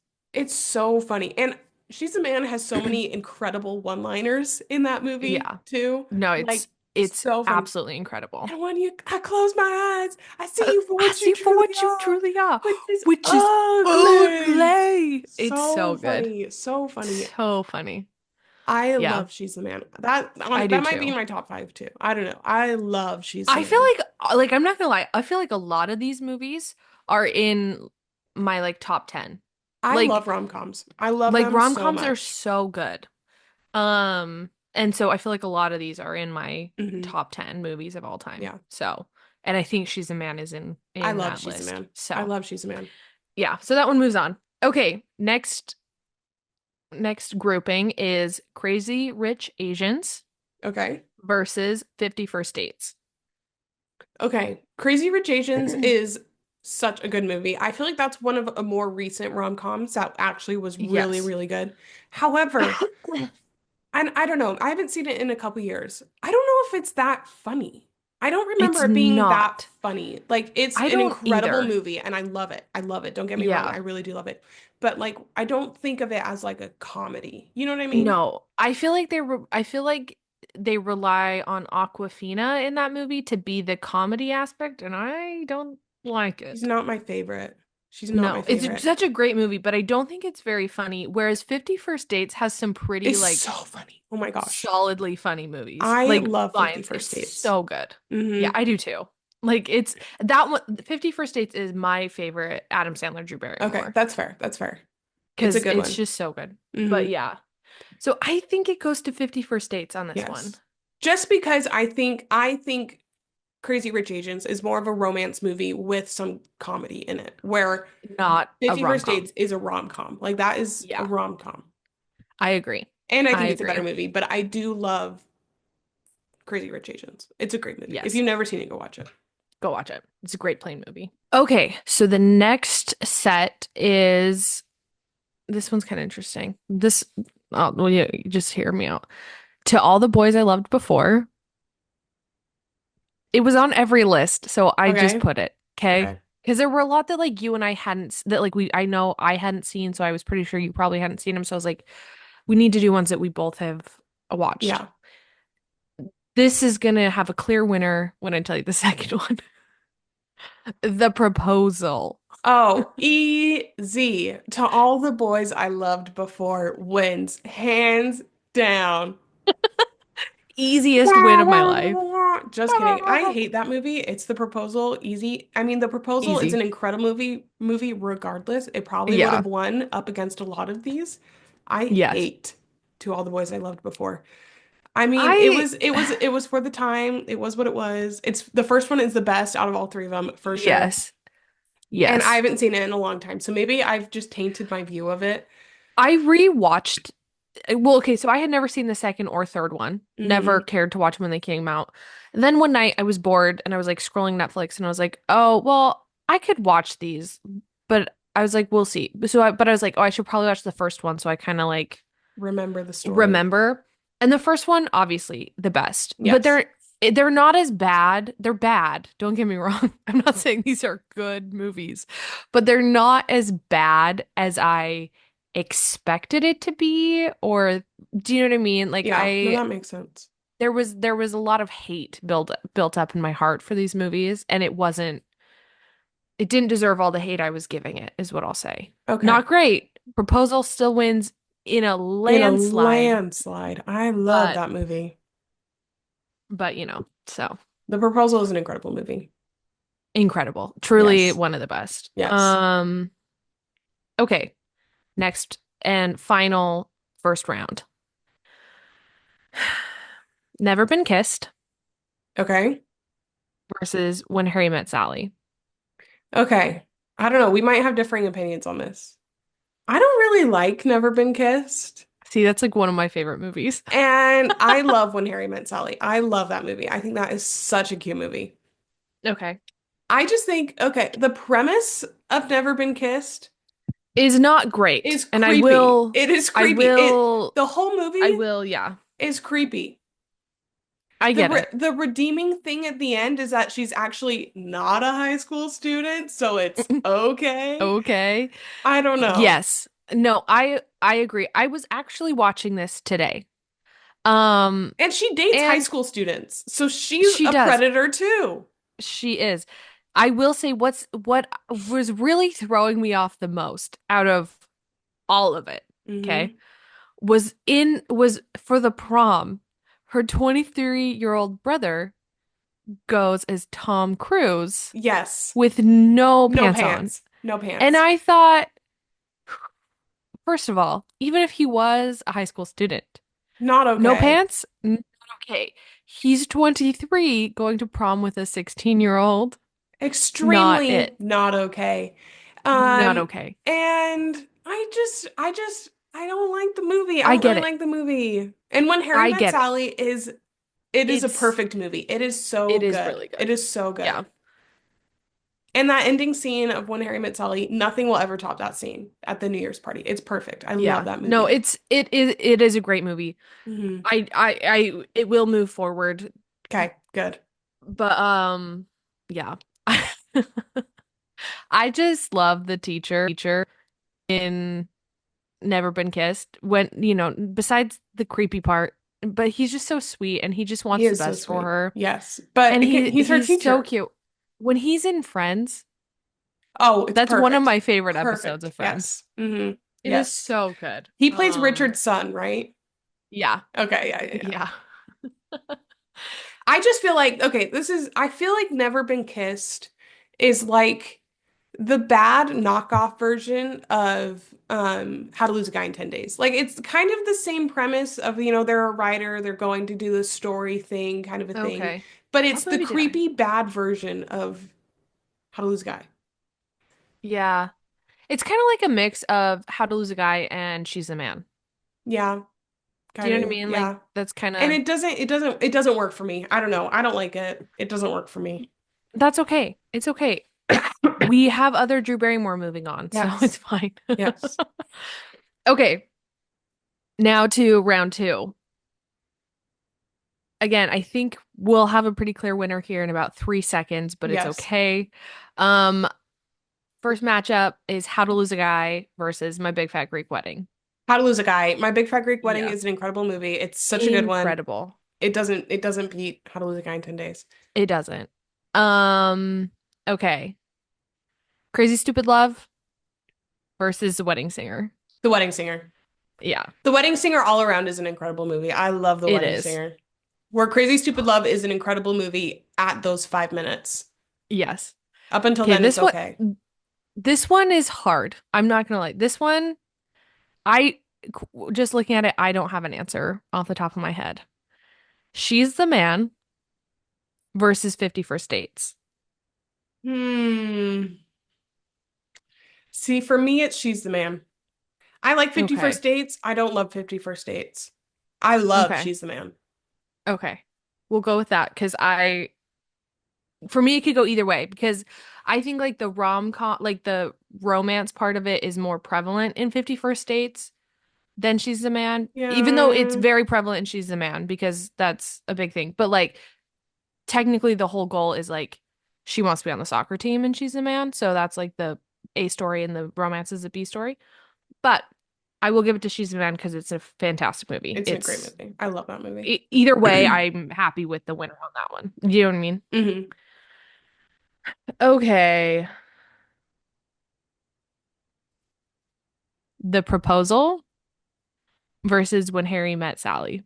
so funny. And She's the Man has so many incredible one-liners in that movie Yeah. too. No, Like it's so funny. absolutely incredible. And when you I close my eyes, I see you for I what you see for truly what you are, truly are, which is which is ugly. ugly. It's So so good. funny. So funny. So funny. I Yeah. love She's the Man. That I do that might be in too. my top five too. I don't know. I love She's the I feel Man. like I'm not gonna lie, I feel like a lot of these movies are in my like top 10. I love Like rom-coms. I love like them so rom-coms are much. so good. And so I feel like a lot of these are in my Hmm. top 10 movies of all time. Yeah. So, and I think She's a Man is I in love that She's the list. Man. I So, love She's the Man. yeah, so that one moves on. Okay, next grouping is Crazy Rich Asians Okay. versus 50 First Dates. Okay. Crazy Rich Asians is such a good movie. I feel like that's one of a more recent rom-coms that actually was really, Yes. really good. However, and I don't know, I haven't seen it in a couple years. I don't know if it's that funny. I don't remember It's it being that not. funny. Like, it's I an don't incredible either. movie and I love it. I love it. Don't get me wrong. I Yeah. really do love it. But like, I don't think of it as like a comedy. You know what I mean? No. I feel like they rely on Aquafina in that movie to be the comedy aspect, and I don't like She's it. not my favorite. She's not my No, it's favorite. such a great movie, but I don't think it's very funny. Whereas 50 First Dates has some pretty It's like so funny. Oh my gosh. solidly funny movies. I Like love 50 lines. First It's Dates. so good. Yeah, Hmm. I do too. Like it's that one 50 First Dates is my favorite Adam Sandler Drew Okay, Barrymore that's fair. That's fair. It's a because good it's one. just so good. Hmm. But yeah. So I think it goes to 50 First Dates on this one. Yes. Just because I think Crazy Rich Asians is more of a romance movie with some comedy in it, where Not a 50 First rom-com. Dates is a rom-com. Like that is a Yeah, rom-com. I agree. And I I think it's a better agree. movie, but I do love Crazy Rich Asians. It's a great movie. If Yes. you've never seen it, go watch it. Go watch it. It's a great plane movie. Okay, so the next set is this one's kind of interesting. Oh, well, yeah, just hear me out. To All the Boys I Loved Before, it was on every list, so I just Okay. put it, okay? Okay. Because there were a lot that like you and I that like I know I hadn't seen, so I was pretty sure you probably hadn't seen them. So I was like, we need to do ones that we both have watched. Yeah. This is gonna have a clear winner when I tell you the second one. The Proposal. Oh, easy. To All the Boys I Loved Before wins, hands down. Easiest win of my life. Just kidding. I hate that movie. It's The Proposal. Easy. I mean, The Proposal is an Easy. incredible movie regardless. It probably would Yeah. have won up against a lot of these. I Yes. hate To All the Boys I Loved Before. I mean, I it was for the time. It was what it was. It's the first one is the best out of all three of them for sure. yes. And I Yes. haven't seen it in a long time. So maybe I've just tainted my view of it. I rewatched well, okay, so I had never seen the second or third one. Never Hmm. cared to watch them when they came out. And then one night I was bored and I was like scrolling Netflix and I was like, "Oh, well, I could watch these." But I was like, "We'll see." But I was like, "Oh, I should probably watch the first one so I kind of like Remember the story. remember." And the first one, obviously, the best. But Yes. they're not as bad. They're bad. Don't get me wrong. I'm not saying these are good movies, but they're not as bad as I expected it to be, or do you know what I mean? Like Yeah. No, that makes sense. there was a lot of hate built up in my heart for these movies, and it didn't deserve all the hate I was giving it, is what I'll say. Okay. Not great. Proposal still wins in a In a landslide, landslide. I love but that movie. you know, so The Proposal is an incredible movie. incredible. Truly Yes. one of the best. Yes. Okay, next and final first round. Never Been Kissed Okay. versus When Harry Met Sally. Okay. I don't know. We might have differing opinions on this. I don't really like Never Been Kissed. See, that's like one of my favorite movies. And I love When Harry Met Sally. I love that movie. I think that is such a cute movie. Okay. I just think, okay, the premise of Never Been Kissed Is not great. is And I creepy. will, It is I creepy. will, The whole I movie will, yeah. is creepy. I get it. The redeeming thing at the end is that she's actually not a high school student, so it's okay. Okay. I don't know. Yes. No, I agree. I was actually watching this today. Um, And she dates high and school students, so she's she a does. predator too. She is. I will say what was really throwing me off the most out of all of it, okay, Hmm. was for the prom, her 23-year-old brother goes as Tom Cruise Yes. with no No pants on. pants. No And pants. I thought, first of all, even if he was a high school student, Not no okay. pants? Not okay. He's 23 going to prom with a 16-year-old. Not Extremely it. not okay. Not Um, okay. and I don't like the movie. I I don't get really it. like the movie. And When Harry I Met get it. Sally it is a It's perfect movie. It is so it is good. really It good. is so Yeah. good. And that ending scene of When Harry Met Sally, nothing will ever top that scene at the New Year's party. It's perfect. I love Yeah. that No, movie. it is a great movie. Hmm. I it will move forward, Okay, good. but yeah. I just love the teacher in Never Been Kissed when, besides the creepy part, but he's just so sweet and he just He wants the is so best for sweet. her. Yes. And But again, he's her he's so teacher. cute. When he's in Friends, Oh, it's that's one of perfect. my favorite episodes Perfect. of Friends. Yes. Hmm. It is Yes. so good. He plays Richard's son, right? Yeah. Okay, yeah, yeah, yeah. Yeah. I just feel like, okay, I feel like Never Been Kissed is like the bad knockoff version of How to Lose a Guy in 10 Days. Like it's kind of the same premise of, they're a writer, they're going to do this story thing, kind of a thing, Okay. but I'll it's the maybe do that. creepy bad version of How to Lose a Guy. Yeah. It's kind of like a mix of How to Lose a Guy and She's a Man. Yeah, Do you kind know what I of, mean? Like yeah. that's kind And of it doesn't work for me. I don't know. I don't like it. It doesn't work for me. that's okay. It's okay. We have other Drew Barrymore moving on, so it's Yes. fine. Yes. Okay, now to round two. Again, I think we'll have a pretty clear winner here in about 3 seconds, but it's Yes. okay. Um, First matchup is How to Lose a Guy versus My Big Fat Greek Wedding. How to Lose a Guy. My Big Fat Greek Wedding Yeah. is an incredible movie. It's such a good one. Incredible. It doesn't beat How to Lose a Guy in 10 Days. It doesn't. Um, okay. Crazy Stupid Love versus The Wedding Singer. The Wedding Singer. Yeah, The Wedding Singer all around is an incredible movie. I love The it Wedding is. Singer. Where Crazy Stupid Love is an incredible movie at those 5 minutes. Yes. Up until Okay, then, it's okay. this one is hard. I'm not gonna lie. This one, I just looking at it, I don't have an answer off the top of my head. She's the Man versus 50 First Dates. Hmm. See, for me, it's She's the Man. I like 50 Okay. First Dates. I don't love 50 First Dates. I love Okay. She's the Man. Okay. We'll go with that because for me, it could go either way because I think like the rom-com, like the romance part of it is more prevalent in 50 First Dates than She's the Man, even though it's Yeah, very prevalent in She's the Man because that's a big thing. But like technically the whole goal is like she wants to be on the soccer team and she's the man. So that's like the A story and the romance is the B story. But I will give it to She's the Man because it's a fantastic movie. it's a great It's movie. I love that movie. either way, I'm happy with the winner on that one. You know what I mean? Hmm. Okay. The Proposal versus When Harry Met Sally.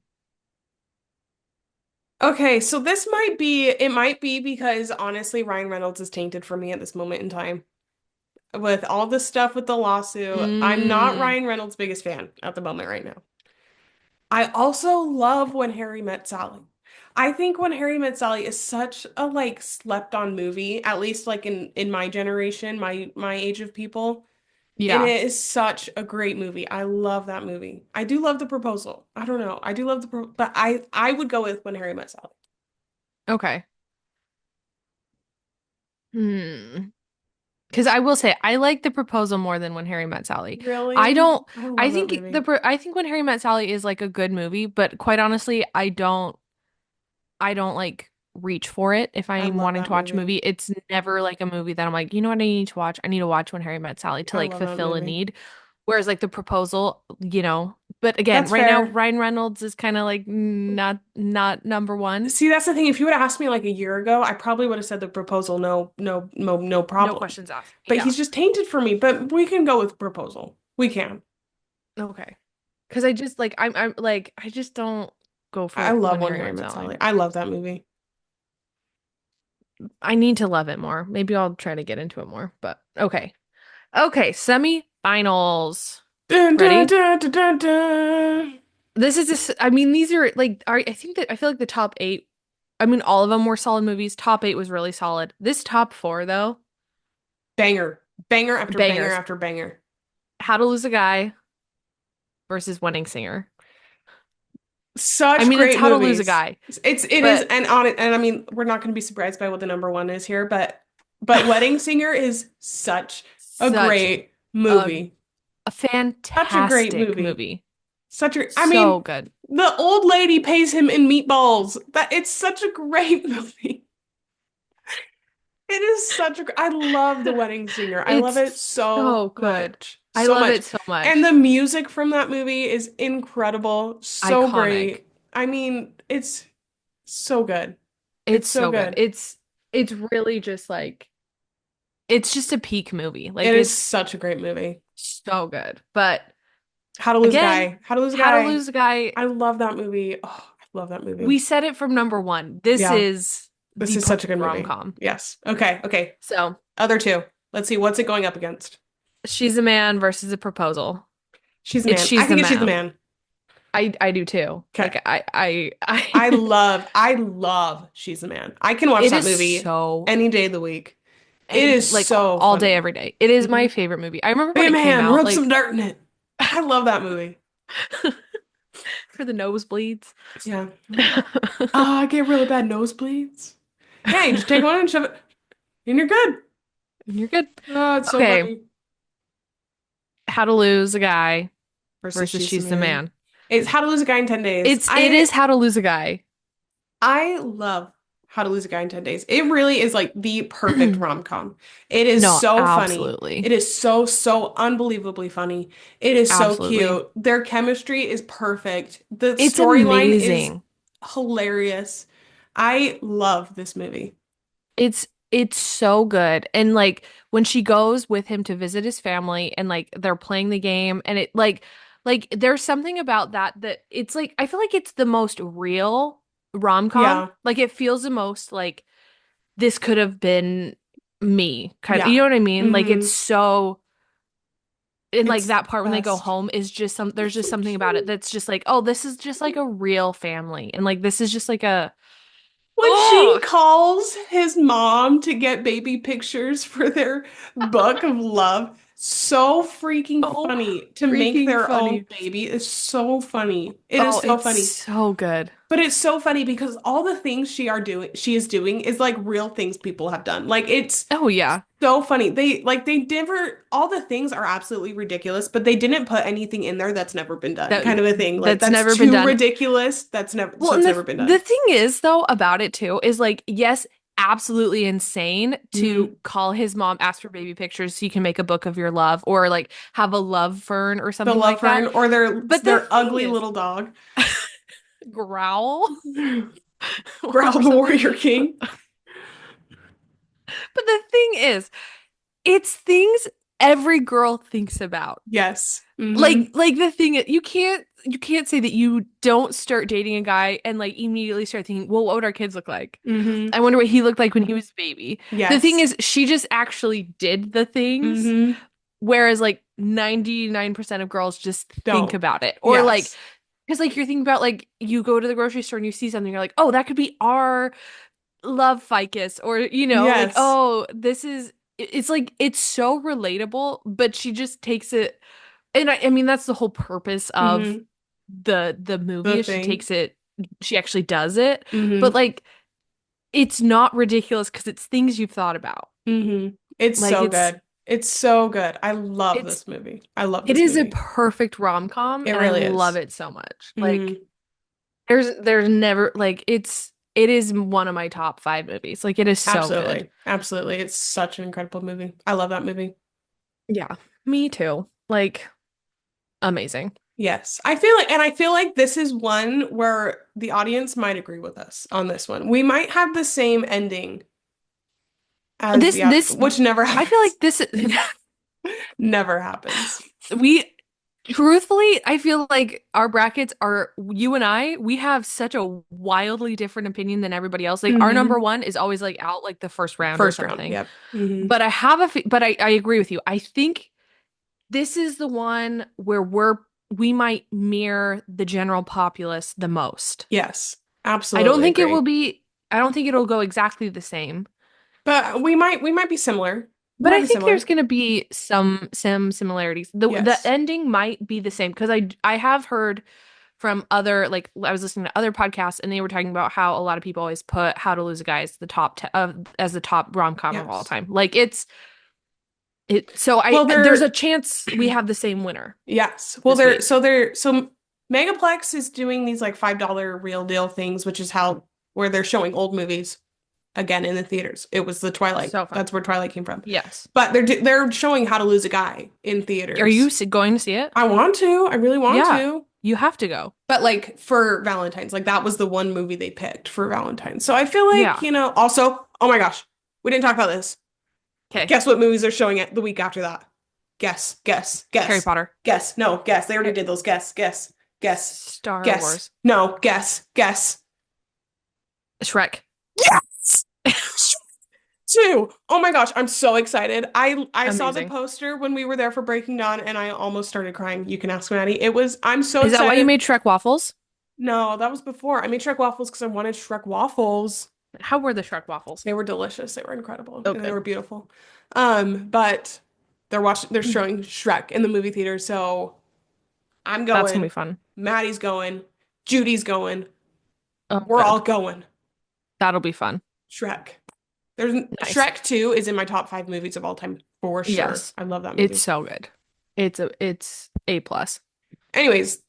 Okay, so it might be because honestly, Ryan Reynolds is tainted for me at this moment in time. With all the stuff with the lawsuit, I'm not Mm, Ryan Reynolds' biggest fan at the moment right now. I also love When Harry Met Sally. I think When Harry Met Sally is such a like slept on movie, at least like in my generation, my age of people. And Yeah. it is such a great movie. I love that movie. I do love The Proposal. I don't know. I do love but I would go with When Harry Met Sally. Okay. Hmm. Because I will say I like the proposal more than When Harry Met Sally. I Really? don't. I I love that think movie. I think When Harry Met Sally is like a good movie, but quite honestly, I don't like reach for it if I I'm love wanting that to watch a movie. movie. It's never like a movie that I'm like, you know what I need to watch? I need to watch When Harry Met Sally to I like love that fulfill a movie. need. Whereas like the proposal, but again, That's right now fair. Ryan Reynolds is kind of like not number one. See, that's the thing. If you would have asked me like a year ago, I probably would have said The Proposal, no No problem. questions asked. But Yeah. he's just tainted for me. But we can go with Proposal. We can. Okay. Because I just like I'm like I just don't go I for love When When Harry Harry Met Met Sally. Sally. I love that movie. I need to love it more. Maybe I'll try to get into it more. But okay. Okay, semi-finals. Dun, dun, Ready? dun, dun, dun, dun. This is just, I mean, these are like, I think that I feel like the top eight, I mean, all of them were solid movies. Top eight was really solid. This top four, though, Banger. Banger after banger bangers. after banger. How to Lose a Guy versus Wedding Singer. I Such mean, it's great How to Lose a movies. Guy, It is but and on it and I mean we're not going to be surprised by what the number one is here, but Wedding Singer is such a such great a, movie. a Such a great fantastic movie. movie. Such a I So mean good. the old lady pays him in meatballs. That it's such a great movie. It is such a I love The Wedding Singer. I love It's it so so good. much. I So love much. it so And much. the music from that movie is incredible. So Iconic. great. I mean, it's so good. It's It's so so good. good. It's really just like it's just a peak movie. It Like is it's such a great movie. so good. But How to Lose a again, Guy. How to Lose a How to Guy. Lose a Guy, I love that movie. Oh, I love that movie. we said it from number one. This Yeah, is this the is such a perfect good movie. rom-com. Yes. Okay, okay. So, Other two. Let's see, what's it going up against? She's a Man versus a Proposal. She's a It's Man. I She's the think it's She's the Man. Man. I do too. Okay. I love She's the Man. I can watch it that is movie so any day of the week. It is like so all day, funny. every day. It is Hmm my favorite movie. I remember when Bam it came Man, out, rub some like dirt in it. I love that movie. for the nosebleeds. Yeah. I get really bad nosebleeds. Hey, just take one and shove it, and you're good. You're good. Oh, it's so Okay. funny. How to Lose a Guy Versus versus She's the She's the Man. Man. It's How to Lose a Guy in 10 Days. It is How to Lose a Guy. I love How to Lose a Guy in 10 Days. It really is like the perfect rom-com. It is No, so funny. absolutely. It is so unbelievably funny. It is so Absolutely. cute. Their chemistry is perfect. The It's storyline is amazing. hilarious. I love this movie. It's so good. And like when she goes with him to visit his family and like they're playing the game and it like there's something about that it's like I feel like it's the most real rom-com. Yeah. Like it feels the most like this could have been me kind of, you Yeah. know what I mean? Like it's Hmm so and like It's the that part when they go best. home is just They're there's just so something about it cute. that's just like, oh, this is just like a real family. And like this is just like a When she oh, calls his mom to get baby pictures for their book of love, so freaking so funny. To make freaking their own funny. baby is so funny. It is Oh, so it's funny. so good. But it's so funny because all the things she is doing is like real things people have done. Like it's Oh yeah. so funny. They never all the things are absolutely ridiculous, but they didn't put anything in there that's never been done. That Kind of a thing. Like that's that's never been too done. ridiculous. Well, So and it's never been the done. thing is though about it too is like yes, absolutely insane to Mhm. call his mom ask for baby pictures so you can make a book of your love or like have a love fern or The something love like that. fern or But the their thing ugly is little dog. growl Growl or the something. Warrior King. But the thing is, it's things every girl thinks about. Yes. Like the thing is, you can't say that you don't start dating a guy and like immediately start thinking, well, what would our kids look like? hmm I wonder what he looked like when he was a baby. The thing Yes. is, she just actually did the things, hmm whereas like 99% of girls just think Don't. about it. Or like Yes. because like you're thinking about like you go to the grocery store and you see something, you're like, oh, that could be our love ficus, or like, Yes. oh, this is it's like it's so relatable, but she just takes it, and I mean that's the whole purpose of Hmm. the The movie is she thing. takes it, she actually does it, but Hmm. like it's not ridiculous because it's things you've thought about. Hmm. It's Like so good. It's so good. I love it's this movie. I love it this is a movie. perfect rom-com It and I really love is. it so much. Like Hmm. there's never like it is one of my top 5 movies. Like it is so good. Absolutely. Absolutely. It's such an incredible movie. I love that movie. Yeah, me too. Like amazing. Yes. I feel like this is one where the audience might agree with us on this one. We might have the same ending as This the other, this which never I feel happens. like this Never happens. we truthfully, I feel like our brackets are you and we have such a wildly different opinion than everybody else. Like our number Hmm. one is always like out like the first round or First round. something. Yep. Hmm. But but I agree with you. I think this is the one where we might mirror the general populace the most. Yes. I don't Absolutely think it will agree. be, I don't think it'll go exactly the same, But we might be similar. We but might I be think there's similar. going to be some similarities. The Yes. ending might be the same because I have heard from other, like I was listening to other podcasts and they were talking about how a lot of people always put How to Lose a Guy as the top as the top rom-com of all Yes. time. Like so I Well, there's a they're chance we have the same winner yes. Well, this week. so Megaplex is doing these like $5 real deal things, which is how where they're showing old movies again in the theaters. It was the Twilight. So fun. That's where Twilight came from. Yes. But they're showing How to Lose a Guy in Are you theaters. going to see it? I want to. I really want Yeah. to. You have to go. But like for Valentine's, like that was the one movie they picked for Valentine's. So I feel like, Yeah. also, oh my gosh, we didn't talk about this. Okay. Guess what movies are showing it the week after that? Guess, guess, Harry guess, Potter. guess. No, guess. They already Har- did those. Guess, guess, guess, Star guess. Wars. No, guess, guess. Shrek. Yes! Two. Oh my gosh, I'm so excited. I saw the Amazing. poster when we were there for Breaking Dawn and I almost started crying. You can ask Maddie. I'm so Is that why you excited. made Shrek waffles? No, that was before. I made Shrek waffles because I wanted Shrek waffles. How were the Shrek waffles? They were delicious. They were incredible Oh, and they good. were beautiful. But they're showing Shrek in the movie theater, so I'm That's gonna be going. fun. Maddie's going. Judy's going. Oh, We're all good. going. That'll be fun. Shrek. There's Nice. Shrek 2 is in my top 5 movies of all time for sure. Yes. I love that It's movie. so good. It's A plus. Anyways,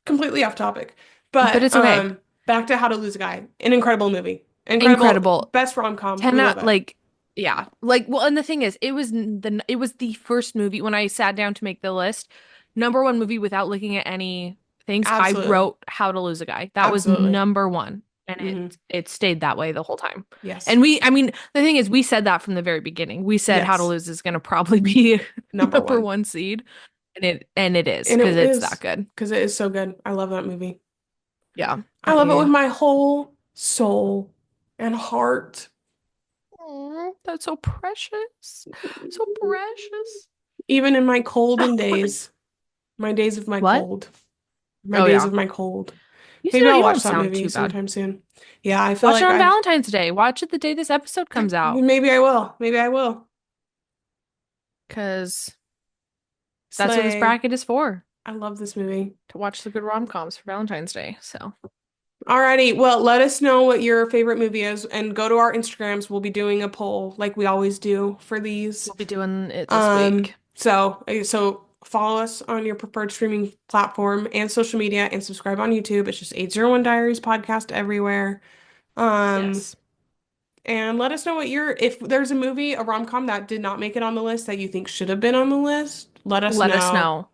completely off topic. But But it's okay. back to How to Lose a Guy. An incredible movie. Incredible Incredible. best rom-com. We 10 love out, it. like yeah. Like well, and the thing is, it was the first movie when I sat down to make the list, number one movie without looking at any things. I Absolutely. wrote How to Lose a Guy. That was Absolutely. number one. And Hmm. it stayed that way the whole time. Yes. And I mean, the thing is, we said that from the very beginning. We said How to Yes. Lose is gonna probably be Number number one. one seed. And it is And because it it's that is good. because it is so good. I love that movie. Yeah. I love it with my whole soul and heart. Aw, that's so precious. So precious. Even in my colden days, my days of my What? cold, my Oh days yeah. of my cold. You Maybe still I'll you watch don't that sound movie too bad. sometime soon. Yeah, I feel Watch it like on I Valentine's Day. Watch it the day this episode comes out. maybe I will. Maybe I will. Because that's what this Slay. bracket is for, I love this movie. to watch the good rom-coms for Valentine's Day. So Alrighty, well, let us know what your favorite movie is and go to our Instagrams. We'll be doing a poll like we always do for these. we'll be doing it this week. So follow us on your preferred streaming platform and social media and subscribe on YouTube. It's just 801 Diaries podcast everywhere. Um, Yes. and let us know if there's a movie, a rom-com that did not make it on the list that you think should have been on the list, let us Let us know. know.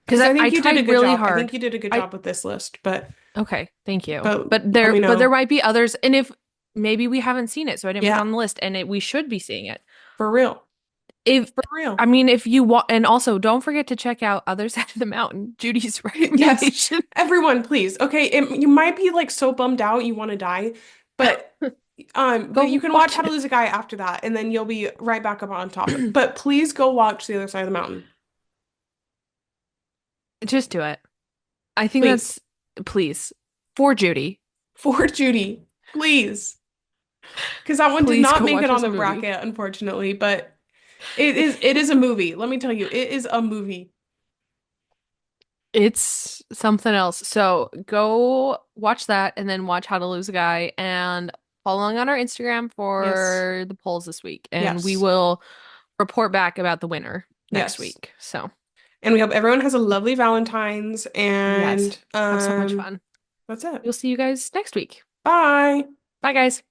Because Because I I think you did a tried good really job. I think hard. you did a good I job with this list, but okay, thank you. but let me But there know. might be others. And if maybe we haven't seen it, so I didn't put it Yeah, on the list, and we should be seeing it. for real. If For real. I mean, if you want, and also don't forget to check out Other Side of the Mountain, Judy's Yes. recommendation. Everyone, please. Okay, you might be like so bummed out you want to die, but but you Go can watch watch How to it. Lose a Guy after that, and then you'll be right back up on topic. But please go watch The Other Side of the Mountain. Just do it. I think Please. Please. For Judy. For Judy, please. Because that one did Please not go make watch it on this the movie. bracket, unfortunately, but it is a movie. Let me tell you, it is a movie. It's something else. So go watch that and then watch How to Lose a Guy and follow along on our Instagram Yes. for the polls this week. And we Yes. will report back about the winner next Yes. week. So, And we hope everyone has a lovely Valentine's yes, and have so much fun. that's it. We'll see you guys next week. Bye. Bye, guys.